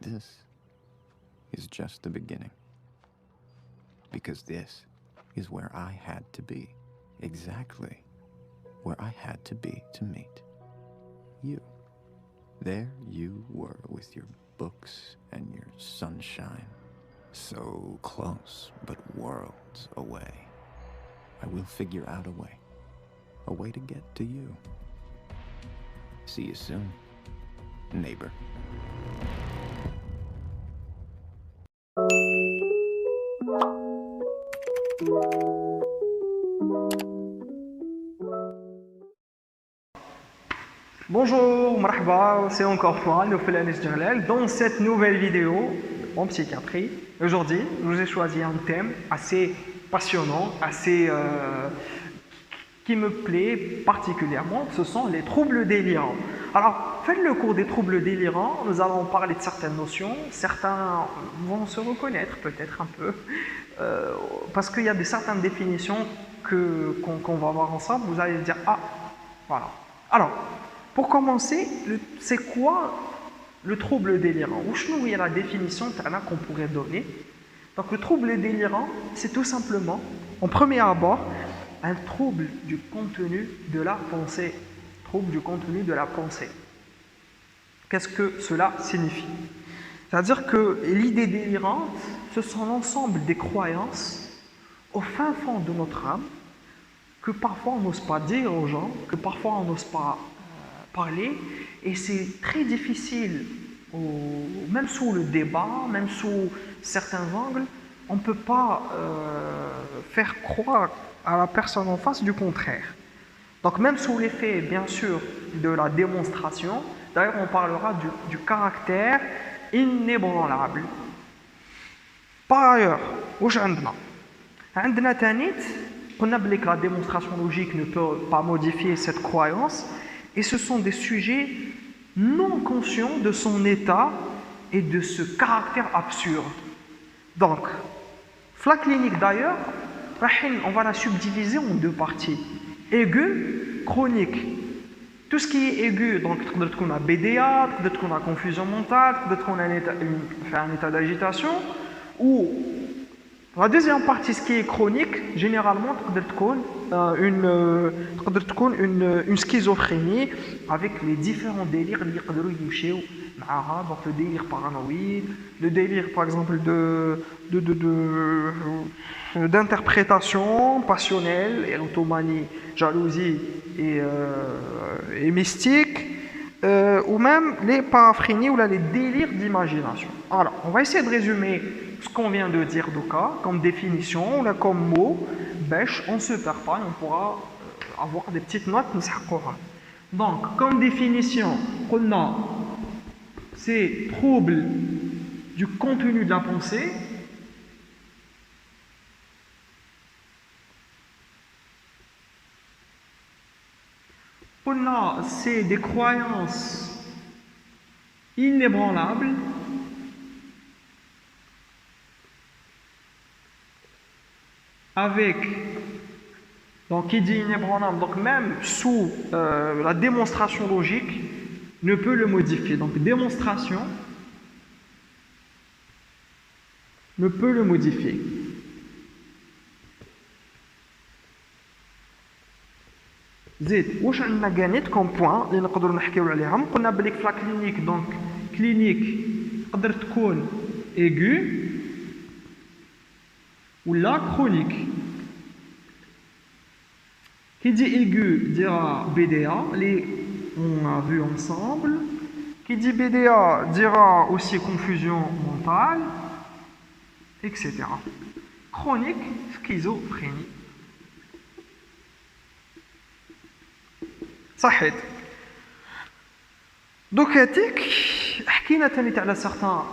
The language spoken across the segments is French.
this is just the beginning. Because this is where I had to be. Exactly where I had to be to meet you. There you were with your books and your sunshine. So close, but worlds away. I will figure out a way to get to you. See you soon, neighbor. Bonjour, marhaba, c'est encore moi, Nofel Anis Jalal, dans cette nouvelle vidéo en psychiatrie. Aujourd'hui, je vous ai choisi un thème assez passionnant, qui me plaît particulièrement, ce sont les troubles délirants. Alors, faites le cours des troubles délirants, nous allons parler de certaines notions, certains vont se reconnaître peut-être un peu, parce qu'il y a certaines définitions qu'on va voir ensemble, vous allez dire, ah, voilà. Alors, pour commencer, c'est quoi le trouble délirant? Ou il y a la définition qu'on pourrait donner. Donc le trouble délirant, c'est tout simplement, en premier abord, un trouble du contenu de la pensée. Trouble du contenu de la pensée. Qu'est-ce que cela signifie? C'est-à-dire que l'idée délirante, ce sont l'ensemble des croyances au fin fond de notre âme que parfois on n'ose pas dire aux gens, que parfois on n'ose pas parler, et c'est très difficile, même sous le débat, même sous certains angles, on ne peut pas faire croire à la personne en face du contraire. Donc même sous l'effet, bien sûr, de la démonstration, d'ailleurs on parlera du caractère inébranlable. Par ailleurs, عندنا تانيت قلنا بلي que la démonstration logique ne peut pas modifier cette croyance, et ce sont des sujets non conscients de son état et de ce caractère absurde. Donc, la clinique d'ailleurs, on va la subdiviser en deux parties. Aigu, chronique. Tout ce qui est aigu, donc peut-être qu'on a BDA, peut-être qu'on a confusion mentale, peut-être qu'on a un état d'agitation, ou la deuxième partie, ce qui est chronique, généralement, une schizophrénie avec les différents délires, donc le délire paranoïde, le délire par exemple d'interprétation passionnelle, érotomanie, jalousie et mystique, ou même les paraphrénies ou là, les délires d'imagination. Alors, on va essayer de résumer ce qu'on vient de dire comme définition, là, comme mot, on ne se perd pas et on pourra avoir des petites notes. Donc, comme définition, c'est trouble du contenu de la pensée. C'est des croyances inébranlables avec, donc qui dit inébranlable, donc même sous la démonstration logique ne peut le modifier. Donc démonstration ne peut le modifier. زيد واش عندنا كانيت كوم بوين اللي نقدروا نحكيو عليهم قلنا بلي في لا كلينيك دونك كلينيك تقدر تكون ايغو ولا كرونيك qui dit aigu dira BDA les on a vu ensemble qui dit BDA dira aussi confusion mentale etc. Chronique schizophrénie. صحيت. دوك هاتيك حكينا ثاني على certains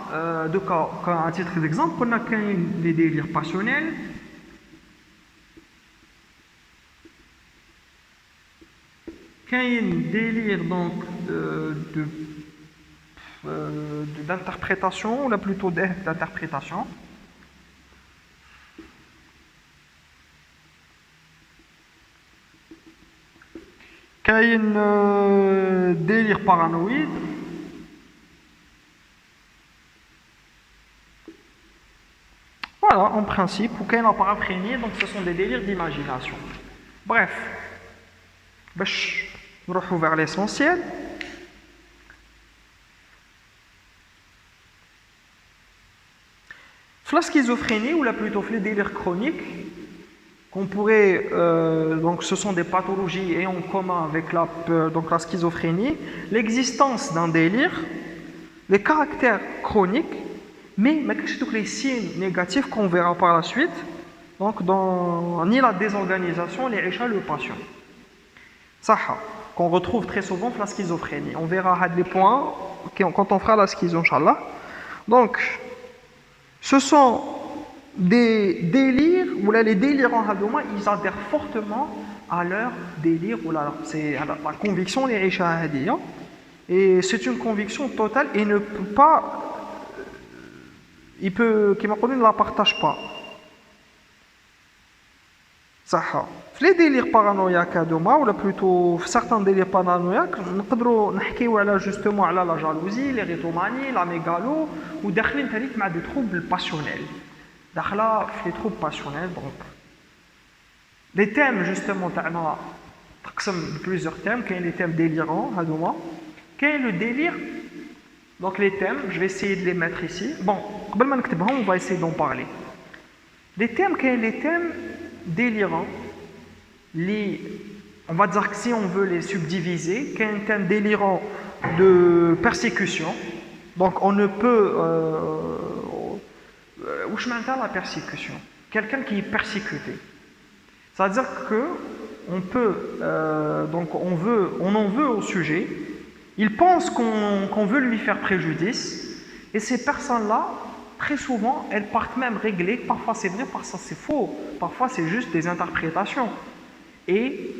de cas à titre d'exemple قلنا كاين les délires passionnels, كاين délire donc d'interprétation ou là plutôt d'interprétation. كاين délire paranoïde, Voilà, en principe, ou qu'il y a la paraphrénie, donc ce sont des délires d'imagination. Bref, je retrouve vers l'essentiel. La schizophrénie, ou plutôt les délires chroniques, qu'on pourrait, donc ce sont des pathologies ayant en commun avec la schizophrénie, l'existence d'un délire, les caractères chroniques, mais les signes négatifs qu'on verra par la suite, donc ni la désorganisation, ni le patient. Ça, qu'on retrouve très souvent dans la schizophrénie. On verra les points quand on fera la schizo, Inch'Allah. Donc, ce sont des délires, où là, les délirants, ils adhèrent fortement à leur délire, c'est à la conviction des Ishahadiyya. Et c'est une conviction totale et ne peut pas, qui ne la partage pas. Ça. Les délires paranoïaques, ou plutôt certains délires paranoïaques, on peut justement la jalousie, l'érythomanie, la mégalo, ou des troubles passionnels. Les troubles passionnels, donc. Les thèmes, justement, plusieurs thèmes, qu'il y a les thèmes délirants, quel est le délire? Donc les thèmes, je vais essayer de les mettre ici. Bon, on va essayer d'en parler. Les thèmes, quels sont les thèmes délirants? On va dire que si on veut les subdiviser, quel est un thème délirant de persécution? Donc on ne peut... où je m'entends la persécution? Quelqu'un qui est persécuté. C'est-à-dire que on peut, donc on en veut au sujet. Il pense qu'on veut lui faire préjudice, et ces personnes-là, très souvent, elles partent même régler. Parfois c'est vrai, parfois c'est faux, parfois c'est juste des interprétations. Et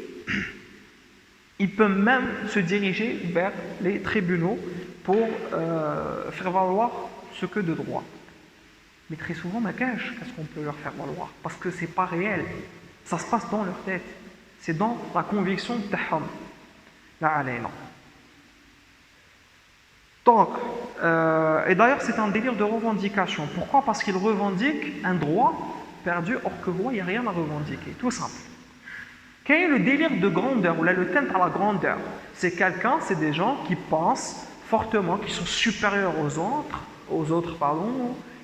il peut même se diriger vers les tribunaux pour faire valoir ce que de droit. Mais très souvent, qu'est-ce qu'on peut leur faire valoir? Parce que c'est pas réel. Ça se passe dans leur tête. C'est dans la conviction de Taham. La alayna. Donc, et d'ailleurs, c'est un délire de revendication. Pourquoi? Parce qu'ils revendiquent un droit perdu, or que il n'y a rien à revendiquer. Tout simple. Quel est le délire de grandeur, ou là, le thème à la grandeur? C'est des gens qui pensent fortement, qui sont supérieurs aux autres,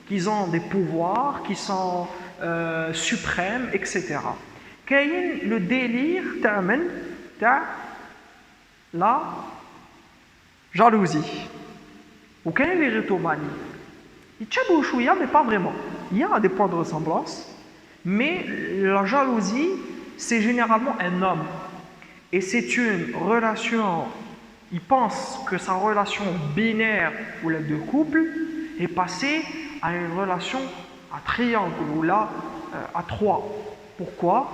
qu'ils ont des pouvoirs, qui sont suprêmes, etc. Quel est le délire de la jalousie? Ou quelle est l'érythomanie? Il tchabou chouïa, mais pas vraiment. Il y a des points de ressemblance, mais la jalousie, c'est généralement un homme. Et c'est une relation, il pense que sa relation binaire ou la de couple est passée à une relation à triangle ou là à trois. Pourquoi?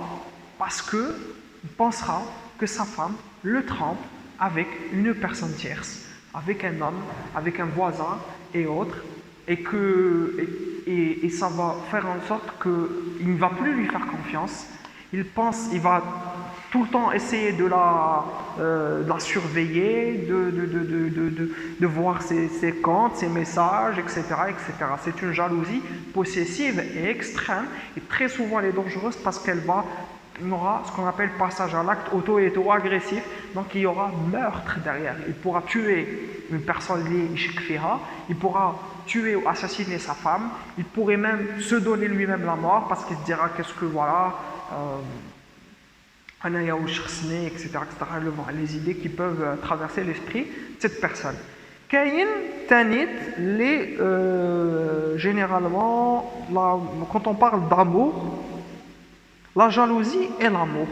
Parce qu'il pensera que sa femme le trompe avec une personne tierce, avec un homme, avec un voisin et autres, et ça va faire en sorte qu'il ne va plus lui faire confiance. Il va tout le temps essayer de la surveiller, de voir ses comptes, ses messages, etc., etc. C'est une jalousie possessive et extrême, et très souvent elle est dangereuse parce il y aura ce qu'on appelle passage à l'acte auto-agressif, donc il y aura meurtre derrière. Il pourra tuer une personne liée, il pourra tuer ou assassiner sa femme, il pourrait même se donner lui-même la mort parce qu'il se dira qu'est-ce que voilà, etc., les idées qui peuvent traverser l'esprit de cette personne. Généralement, quand on parle d'amour, la jalousie et l'amour,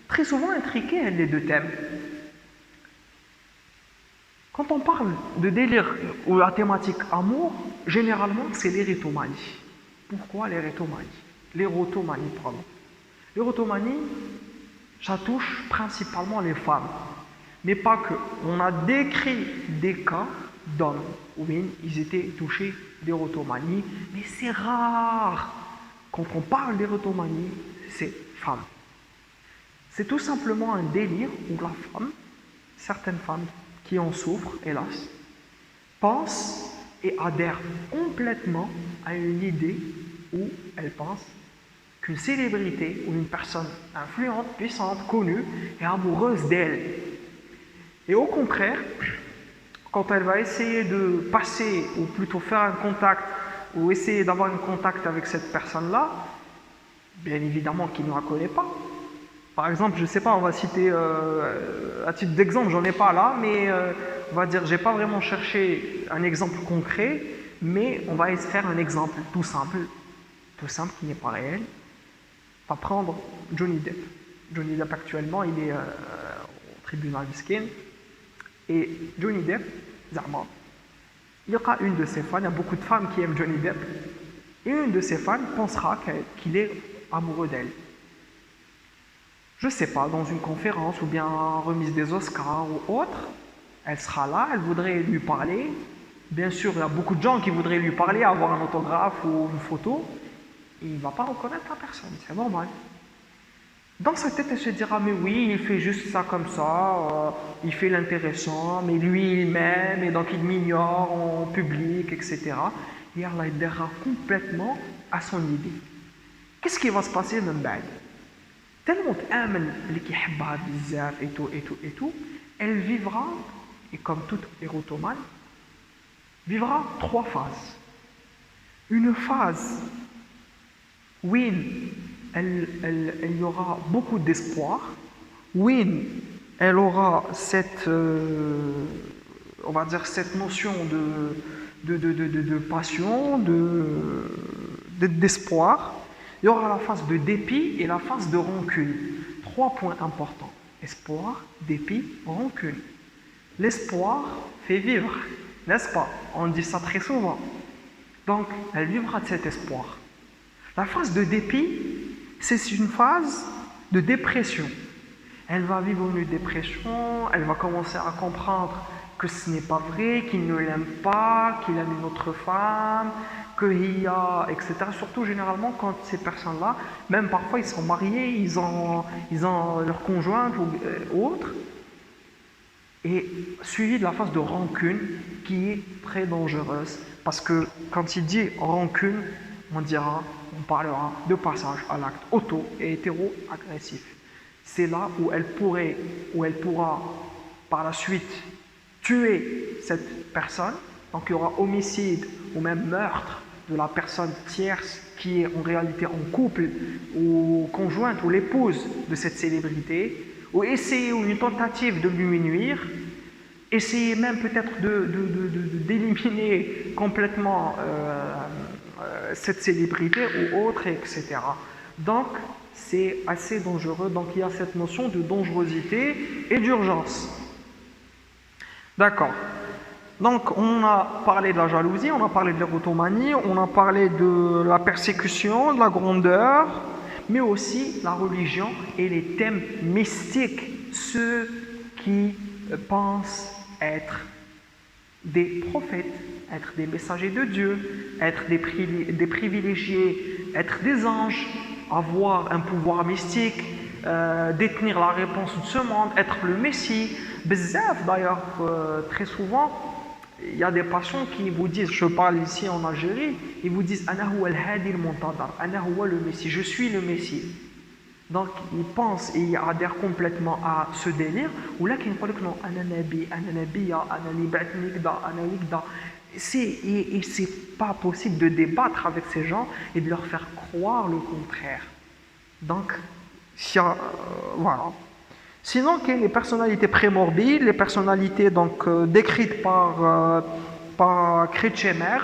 très souvent intriqués les deux thèmes. Quand on parle de délire ou la thématique amour, généralement c'est l'érythomanie. Pourquoi l'érythomanie? L'érotomanie, pardon. L'érotomanie, ça touche principalement les femmes, mais pas que. On a décrit des cas d'hommes où ils étaient touchés d'érotomanie, mais c'est rare. Quand on parle d'érotomanie, c'est femme. C'est tout simplement un délire où la femme, certaines femmes qui en souffrent, hélas, pensent et adhèrent complètement à une idée où elle pense qu'une célébrité ou une personne influente, puissante, connue est amoureuse d'elle. Et au contraire, quand elle va essayer de passer, ou plutôt faire un contact, ou essayer d'avoir un contact avec cette personne-là, bien évidemment qu'il ne la connaît pas. Par exemple, je ne sais pas, on va citer, à titre d'exemple, j'en ai pas là, mais on va dire, j'ai pas vraiment cherché un exemple concret, mais on va faire un exemple tout simple qui n'est pas réel. On va prendre Johnny Depp. Johnny Depp actuellement, il est au tribunal de Skin. Et Johnny Depp, Zama, il y aura une de ses fans, il y a beaucoup de femmes qui aiment Johnny Depp, et une de ses fans pensera qu'il est amoureux d'elle. Je sais pas, dans une conférence ou bien remise des Oscars ou autre, elle sera là, elle voudrait lui parler. Bien sûr, il y a beaucoup de gens qui voudraient lui parler, avoir un autographe ou une photo, et il ne va pas reconnaître la personne, c'est normal. Dans sa tête, elle se dira, mais oui, il fait juste ça comme ça, il fait l'intéressant, mais lui, il m'aime, et donc il m'ignore en public, etc. Et Allah aidera complètement à son idée. Qu'est-ce qui va se passer même بعد? Tellement t'aime اللي كيحبها بزاف et tout, elle vivra, et comme toute érotomane, vivra 3 phases. Une phase où elle y aura beaucoup d'espoir, où elle aura cette, on va dire, cette notion de passion, d'espoir. Il y aura la phase de dépit et la phase de rancune. 3 points importants. Espoir, dépit, rancune. L'espoir fait vivre, n'est-ce pas? On dit ça très souvent. Donc, elle vivra de cet espoir. La phase de dépit, c'est une phase de dépression. Elle va vivre une dépression, elle va commencer à comprendre que ce n'est pas vrai, qu'il ne l'aime pas, qu'il aime une autre femme, qu'il y a, etc. Surtout généralement quand ces personnes-là, même parfois ils sont mariés, ils ont leur conjointe ou autre, et suivi de la phase de rancune qui est très dangereuse. Parce que quand il dit rancune, on parlera de passage à l'acte auto et hétéro-agressif. C'est là où elle pourra par la suite tuer cette personne. Donc il y aura homicide ou même meurtre de la personne tierce qui est en réalité en couple ou conjointe ou l'épouse de cette célébrité, ou essayer ou une tentative de lui nuire, essayer même peut-être d'éliminer complètement cette célébrité ou autre, etc. Donc c'est assez dangereux, donc il y a cette notion de dangerosité et d'urgence. D'accord. Donc on a parlé de la jalousie, on a parlé de l'érotomanie, on a parlé de la persécution, de la grandeur, mais aussi la religion et les thèmes mystiques, ceux qui pensent être des prophètes, être des messagers de Dieu, être des privilégiés, être des anges, avoir un pouvoir mystique, détenir la réponse de ce monde, être le Messie. Bzaf d'ailleurs, très souvent, il y a des patients qui vous disent, je parle ici en Algérie, ils vous disent Ana huwa al-hadi al-muntadar, Ana huwa le Messie, je suis le Messie. Donc ils pensent et ils adhèrent complètement à ce délire, ou là qu'ils disent non, Ana nabi, Ana nabiya, Ana li ba'tni kda, Ana li kda. Et c'est pas possible de débattre avec ces gens et de leur faire croire le contraire. Donc, voilà. Sinon, les personnalités prémorbides, les personnalités donc, décrites par Kretschmer,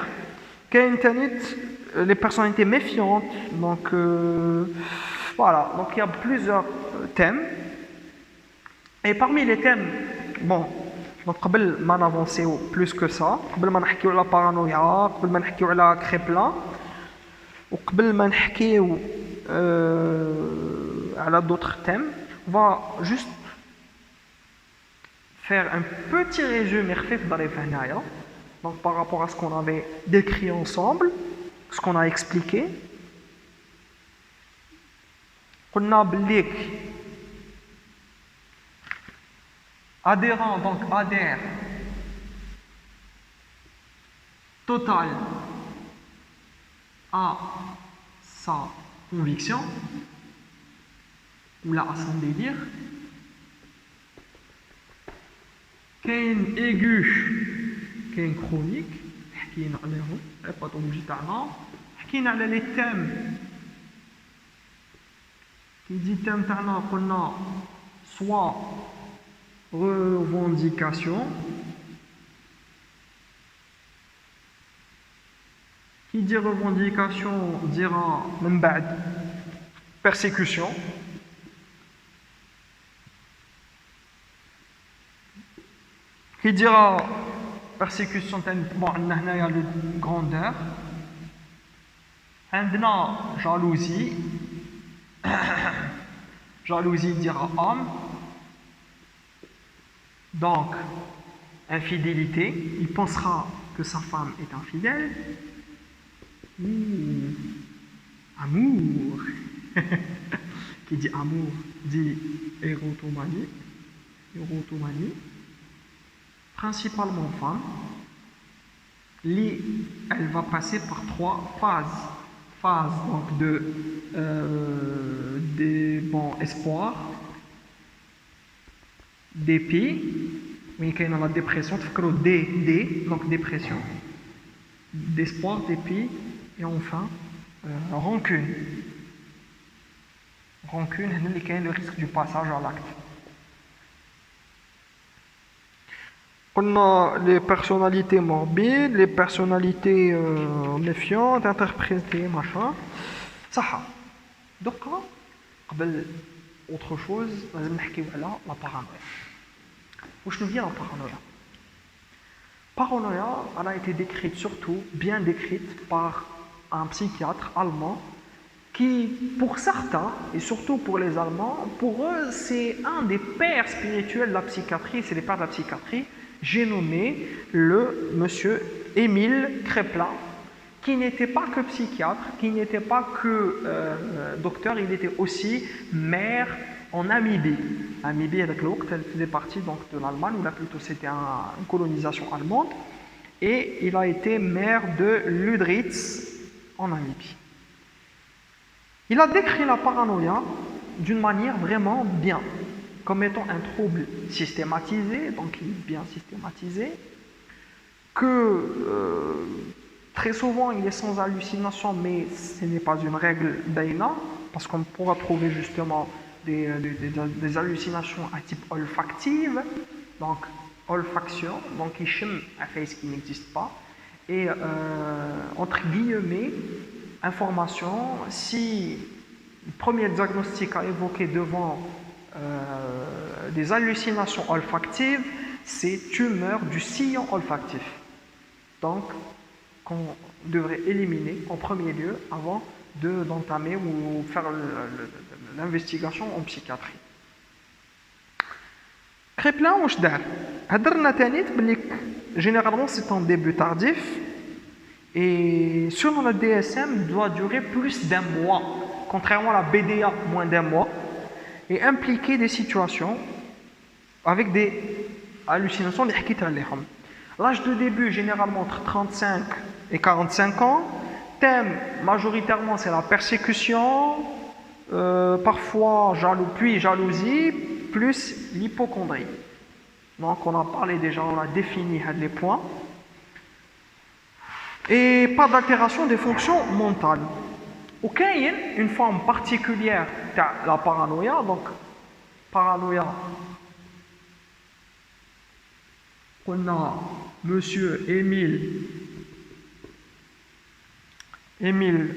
les personnalités méfiantes, donc voilà, donc il y a plusieurs thèmes. Et parmi les thèmes, bon, donc قبل ما نافونسيو plus que ça, قبل ما نحكيو على بارانويا، قبل ما نحكيو على كريبلان، وقبل ما نحكيو على d'autres thèmes, on va juste faire un petit résumé donc par rapport à ce qu'on avait décrit ensemble, ce qu'on a expliqué. قلنا بليك adhérent, donc adhère total à sa conviction ou là à son délire. كاين aigu كاين chronique حكينا عليهم la pathologie تاعنا حكينا على les thèmes qui dit thème تاعنا قلنا soit revendication qui dit revendication dira من بعد persécution. Qui dira persécution bon il y a le grandeur, عندنا jalousie, jalousie dira homme, donc infidélité, il pensera que sa femme est infidèle. Amour. Qui dit amour dit érotomanie, érotomanie. Principalement femme, elle va passer par 3 phases. Phase donc des bons espoirs, dépit, oui, quand il y a la dépression, donc dépression, d'espoir, dépit, et enfin rancune. Rancune, c'est le risque du passage à l'acte. On a les personnalités morbides, les personnalités méfiantes, interprétées, machin. Ça. Donc, autre chose, on va parler de la paranoïa. Où je viens la paranoïa? Paranoïa, elle a été décrite surtout, bien décrite par un psychiatre allemand qui, pour certains, et surtout pour les Allemands, pour eux, c'est un des pères spirituels de la psychiatrie, c'est les pères de la psychiatrie. J'ai nommé le monsieur Émile Kraepelin, qui n'était pas que psychiatre, qui n'était pas que docteur, il était aussi maire en Namibie. Namibie, avec l'autre, elle faisait partie donc, de l'Allemagne, ou là plutôt c'était une colonisation allemande, et il a été maire de Ludritz en Namibie. Il a décrit la paranoïa d'une manière vraiment bien, comme étant un trouble systématisé, donc il est bien systématisé, que très souvent il est sans hallucination, mais ce n'est pas une règle d'Aina, parce qu'on pourra trouver justement des hallucinations à type olfactive, donc olfaction, donc il chime un face qui n'existe pas, et entre guillemets, information, si le premier diagnostic a évoqué devant des hallucinations olfactives, c'est tumeur du sillon olfactif. Donc, qu'on devrait éliminer en premier lieu avant d'entamer ou faire l'investigation en psychiatrie. Kraepelin, واش دار؟ هضرنا تاني بلي généralement c'est en début tardif et selon le DSM doit durer plus d'1 mois, contrairement à la BDA moins d'1 mois, et impliquer des situations avec des hallucinations. L'âge de début généralement entre 35 et 45 ans. Thème majoritairement c'est la persécution, parfois puis jalousie, plus l'hypocondrie. Donc on a parlé déjà, on a défini les points. Et pas d'altération des fonctions mentales. Il y a une forme particulière de la paranoïa, donc paranoïa. On a monsieur Émile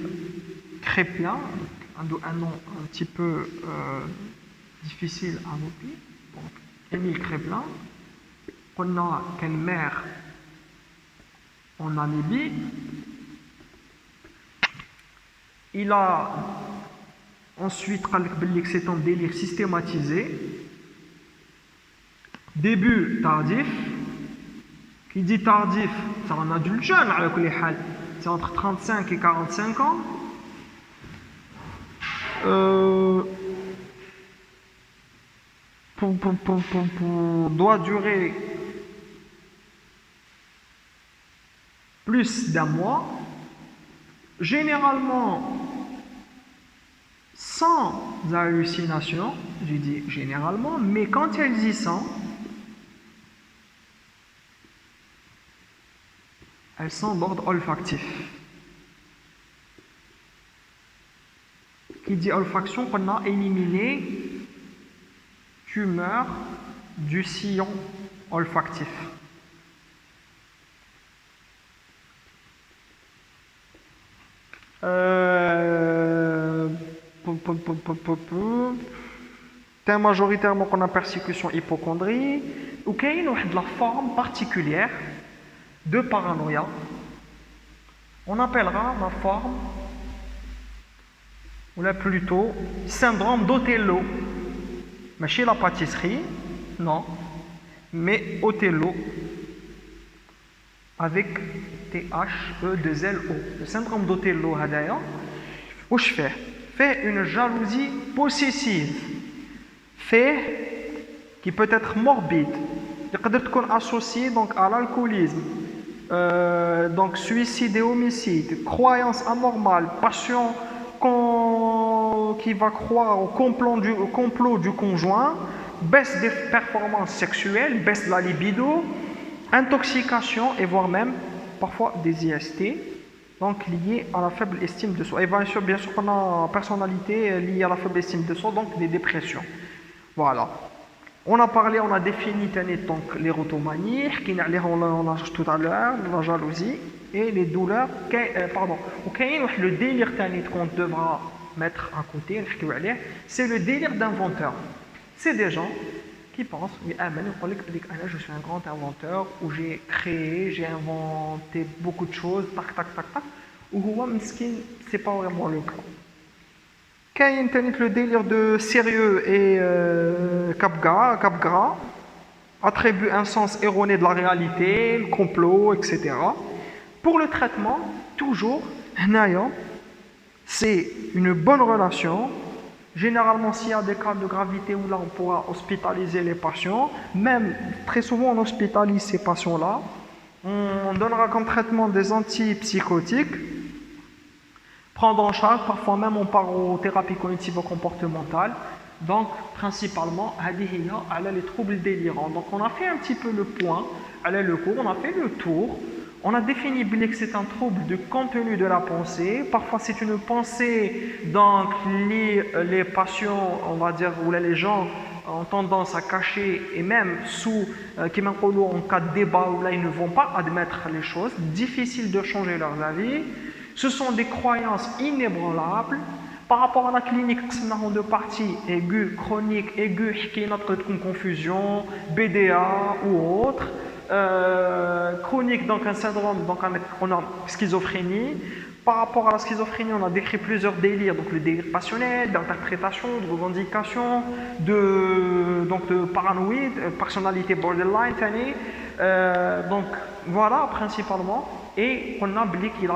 Kraepelin, un nom un petit peu difficile à noter. Donc, Émile Kraepelin, on a une mère en Namibie. Il a ensuite dit que c'est un délire systématisé. Début tardif. Qui dit tardif, c'est un adulte jeune, c'est entre 35 et 45 ans. Doit durer plus d'1 mois. Généralement, sans hallucination, je dis généralement, mais quand elles y sont, elles sont d'ordre olfactif. Qui dit olfaction, on a éliminé tumeur du sillon olfactif. Thème majoritairement qu'on a persécution hypochondrie ou qu'il y a la forme particulière de paranoïa. On appellera la forme ou là plutôt syndrome d'Othello. Mais chez la pâtisserie, non, mais Othello avec T-H-E-2-L-O. Le syndrome d'Othello, où je fais une jalousie possessive, fait qui peut être morbide, qui peut être associé donc à l'alcoolisme, donc suicide et homicide, croyance anormale, passion qui va croire au complot du conjoint, baisse des performances sexuelles, baisse de la libido, intoxication et voire même parfois des IST, donc liées à la faible estime de soi. Et bien sûr on a personnalité liée à la faible estime de soi, donc des dépressions. Voilà. On a parlé, on a défini donc l'érotomanie, on a tout à l'heure, la jalousie et les douleurs, le délire qu'on devra mettre à côté, c'est le délire d'inventeur. C'est des gens qui pensent, je suis un grand inventeur, où j'ai créé, j'ai inventé beaucoup de choses, ou c'est pas vraiment le cas. Quand il y a le délire de sérieux et cap-gras, attribue un sens erroné de la réalité, le complot, etc. Pour le traitement, toujours, c'est une bonne relation. Généralement, s'il y a des cas de gravité où là on pourra hospitaliser les patients, même très souvent on hospitalise ces patients-là, on donnera comme traitement des antipsychotiques, prendre en charge, parfois même on part aux thérapies cognitivo-comportementales, donc principalement les troubles délirants. Donc on a fait un petit peu le point, le cours, on a fait le tour. On a défini que c'est un trouble de contenu de la pensée. Parfois, c'est une pensée, donc les patients, on va dire, ou les gens ont tendance à cacher, et même en cas de débat où là, ils ne vont pas admettre les choses, difficile de changer leurs avis. Ce sont des croyances inébranlables. Par rapport à la clinique, nous avons deux parties, aiguë, chronique, aiguë, qui est notre confusion, BDA ou autre. Chronique, donc un syndrome, donc on a schizophrénie. Par rapport à la schizophrénie, on a décrit plusieurs délires, donc le délire passionnel, d'interprétation, de revendication, de paranoïde, personnalité borderline, donc voilà principalement. Et on a qu'il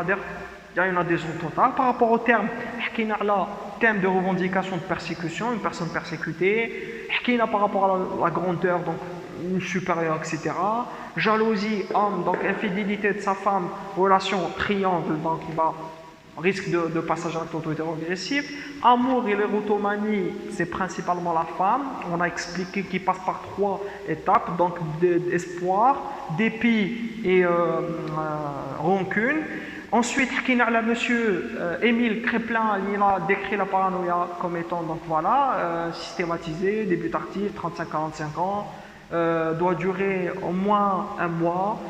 y a une adhésion totale. Par rapport au terme, thème de revendication de persécution, une personne persécutée. Par rapport à la grandeur, donc une supérieure, etc. Jalousie, homme, donc infidélité de sa femme, relation triangle, donc il va risque de passage à l'auto-agressif. Amour et l'érotomanie, c'est principalement la femme. On a expliqué qu'il passe par 3 étapes, donc d'espoir, dépit et rancune. Ensuite, monsieur Émile Créplin, il a décrit la paranoïa comme étant, donc voilà, systématisée, début tardif, 35-45 ans, doit durer au moins 1 mois.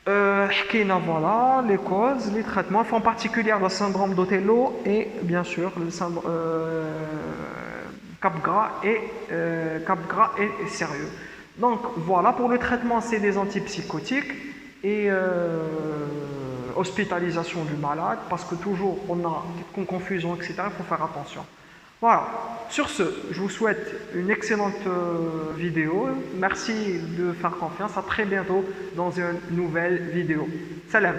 Voilà, les causes, les traitements, en particulier le syndrome d'Othello et bien sûr le syndrome Capgras et sérieux. Donc voilà, pour le traitement, c'est des antipsychotiques et hospitalisation du malade, parce que toujours on a une confusion, etc. Il faut faire attention. Voilà, sur ce, je vous souhaite une excellente vidéo. Merci de faire confiance. À très bientôt dans une nouvelle vidéo. Salam.